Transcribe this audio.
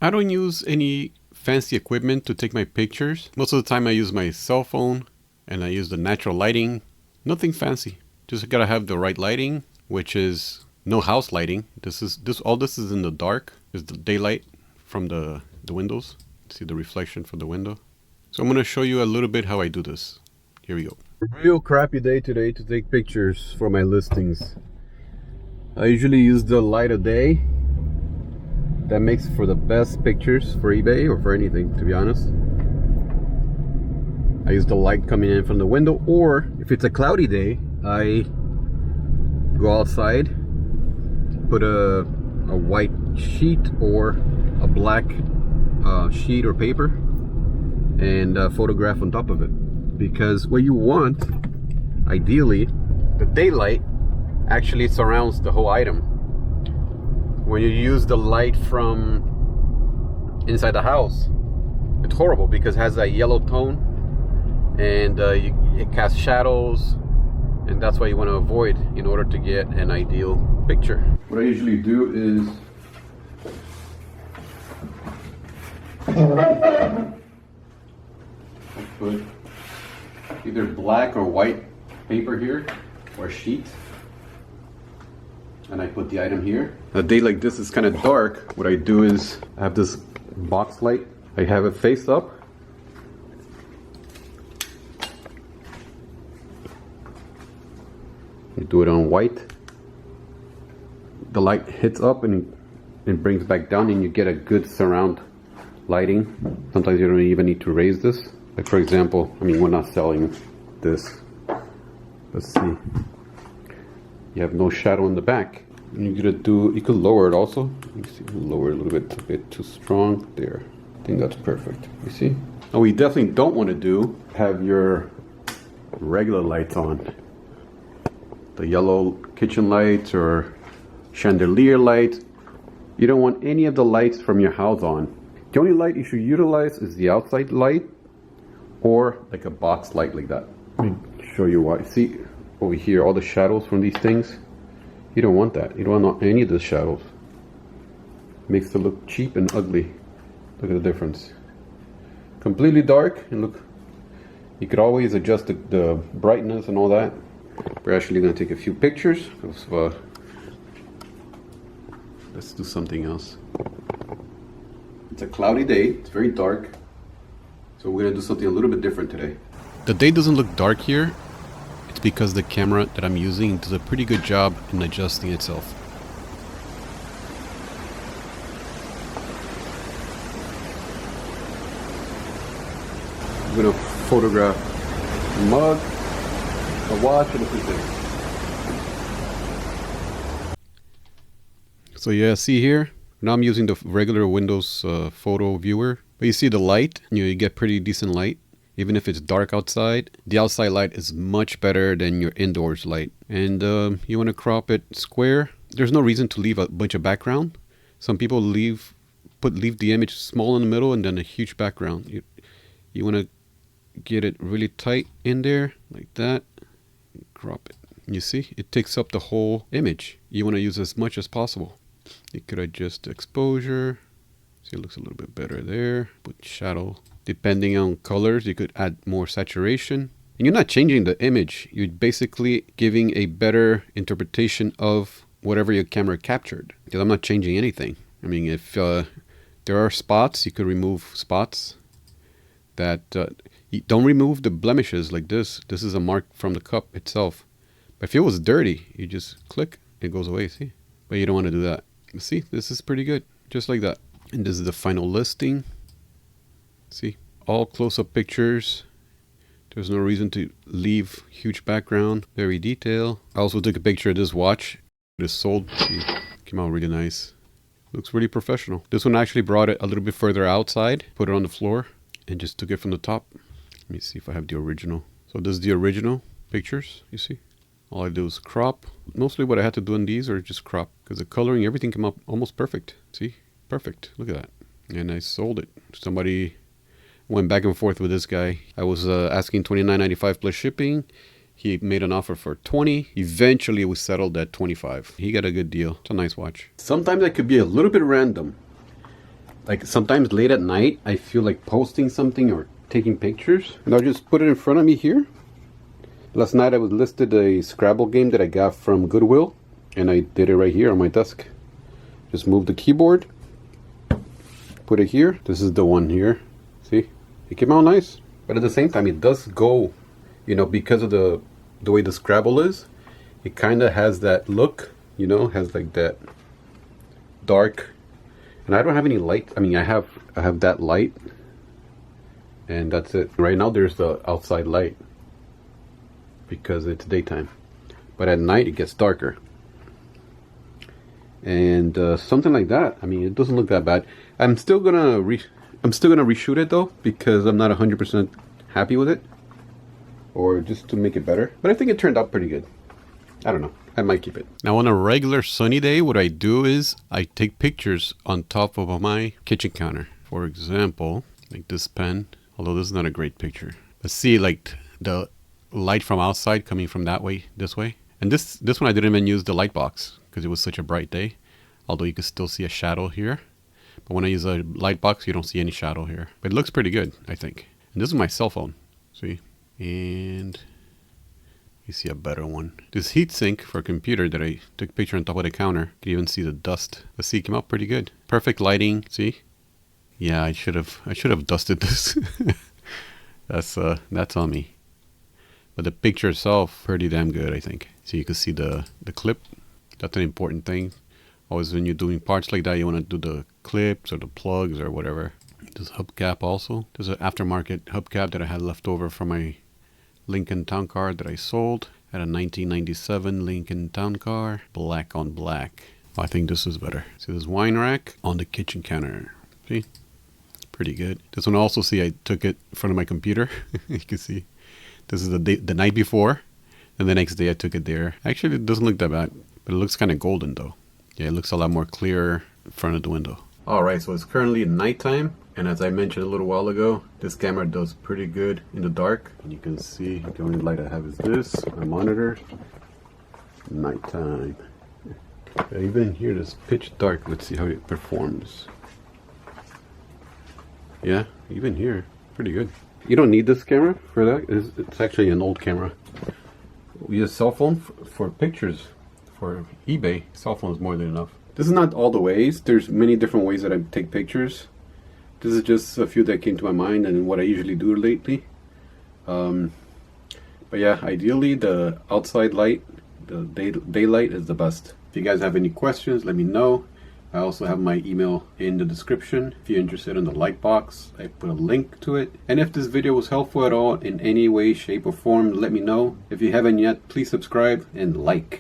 I don't use any fancy equipment to take my pictures. Most of the time I use my cell phone and I use the natural lighting. Nothing fancy. Just gotta have the right lighting, which is no house lighting. All this is in the dark. Is the daylight from the windows. See the reflection from the window. So I'm gonna show you a little bit how I do this. Here we go. Real crappy day today to take pictures for my listings. I usually use the light of day. That makes for the best pictures for eBay or for anything, to be honest. I use the light coming in from the window, or if it's a cloudy day, I go outside, put a white sheet or a black sheet or paper, and photograph on top of it. Because what you want, ideally, the daylight actually surrounds the whole item. When you use the light from inside the house, it's horrible because it has a yellow tone and it casts shadows, and that's what you want to avoid in order to get an ideal picture. What I usually do is I put either black or white paper here or a sheet, and I put the item here. A day like this is kind of dark. What I do is I have this box light. I have it face up. You do it on white. The light hits up and it brings back down, and you get a good surround lighting. Sometimes you don't even need to raise this. Like for example, I mean, we're not selling this. Let's see. You have no shadow in the back. And you could lower it also. You see, lower it a little bit, a bit too strong. There. I think that's perfect. You see? Now, what you definitely don't want to do, have your regular lights on. The yellow kitchen lights or chandelier lights. You don't want any of the lights from your house on. The only light you should utilize is the outside light or like a box light like that. Let me show you why. See over here, all the shadows from these things? You don't want that. You don't want any of the shadows. Makes it look cheap and ugly. Look at the difference. Completely dark, and look, you could always adjust the brightness and all that. We're actually going to take a few pictures of, let's do something else. It's a cloudy day, it's very dark, so we're going to do something a little bit different today. The day doesn't look dark here. It's because the camera that I'm using does a pretty good job in adjusting itself. I'm going to photograph a mug, a watch, and a few things. So yeah, see here? Now I'm using the regular Windows photo viewer. But you see the light, you get pretty decent light. Even if it's dark outside, the outside light is much better than your indoors light. And you want to crop it square. There's no reason to leave a bunch of background. Some people leave the image small in the middle and then a huge background. You want to get it really tight in there like that. Crop it. You see, it takes up the whole image. You want to use as much as possible. You could adjust the exposure. See, it looks a little bit better there. Put shadow. Depending on colors, you could add more saturation. And you're not changing the image. You're basically giving a better interpretation of whatever your camera captured. Because I'm not changing anything. I mean, if there are spots, you could remove spots. That you don't remove the blemishes like this. This is a mark from the cup itself. But if it was dirty, you just click, it goes away, see? But you don't want to do that. See, this is pretty good. Just like that. And this is the final listing. See, all close-up pictures. There's no reason to leave huge background. Very detailed. I also took a picture of this watch. It is sold. See, came out really nice. Looks really professional. This one actually brought it a little bit further outside. Put it on the floor and just took it from the top. Let me see if I have the original. So this is the original pictures, you see. All I do is crop. Mostly what I had to do in these are just crop. Because the coloring, everything came up almost perfect. See? Perfect. Look at that. And I sold it. Somebody went back and forth with this guy. I was asking $29.95 plus shipping. He made an offer for $20. Eventually we settled at $25. He got a good deal. It's a nice watch. Sometimes I could be a little bit random. Like sometimes late at night, I feel like posting something or taking pictures, and I'll just put it in front of me here. Last night I was listed a Scrabble game that I got from Goodwill, and I did it right here on my desk. Just move the keyboard, put it here. This is the one here. See, it came out nice, but at the same time it does go, you know, because of the way the Scrabble is, it kind of has that look, you know, has like that dark. And I don't have any light. I mean, I have that light, and that's it. Right now there's the outside light because it's daytime, but at night it gets darker. And something like that. I mean, it doesn't look that bad. I'm still gonna reshoot it though, because I'm not 100% happy with it, or just to make it better. But I think it turned out pretty good. I don't know. I might keep it. Now on a regular sunny day, what I do is I take pictures on top of my kitchen counter. For example, like this pen, although this is not a great picture. But see, like the light from outside coming from that way, this way. And this one I didn't even use the light box because it was such a bright day. Although you can still see a shadow here. But when I use a light box, you don't see any shadow here. But it looks pretty good, I think. And this is my cell phone. See? And you see a better one. This heat sink for a computer that I took a picture on top of the counter. You can even see the dust. But see, it came out pretty good. Perfect lighting. See? Yeah, I should have dusted this. That's on me. But the picture itself, pretty damn good, I think. So you can see the clip. That's an important thing. Always when you're doing parts like that, you want to do the clips or the plugs or whatever. This hubcap also. There's an aftermarket hubcap that I had left over from my Lincoln Town Car that I sold. I had a 1997 Lincoln Town Car, black on black. Oh, I think this is better. See this wine rack on the kitchen counter. See? Pretty good. This one also, see, I took it in front of my computer. You can see. This is the night before, and the next day I took it there. Actually, it doesn't look that bad, but it looks kind of golden though. Yeah, it looks a lot more clear in front of the window. All right, so it's currently nighttime, and as I mentioned a little while ago, this camera does pretty good in the dark. And you can see the only light I have is this, my monitor. Nighttime. Even here, it's pitch dark. Let's see how it performs. Yeah, even here, pretty good. You don't need this camera for that. It's actually an old camera. We use cell phone for pictures. For eBay, cell phone is more than enough. This is not all the ways. There's many different ways that I take pictures. This is just a few that came to my mind and what I usually do lately. But yeah, ideally the outside light, the daylight is the best. If you guys have any questions, let me know. I also have my email in the description. If you're interested in the light box, I put a link to it. And if this video was helpful at all in any way, shape, or form, let me know. If you haven't yet, please subscribe and like.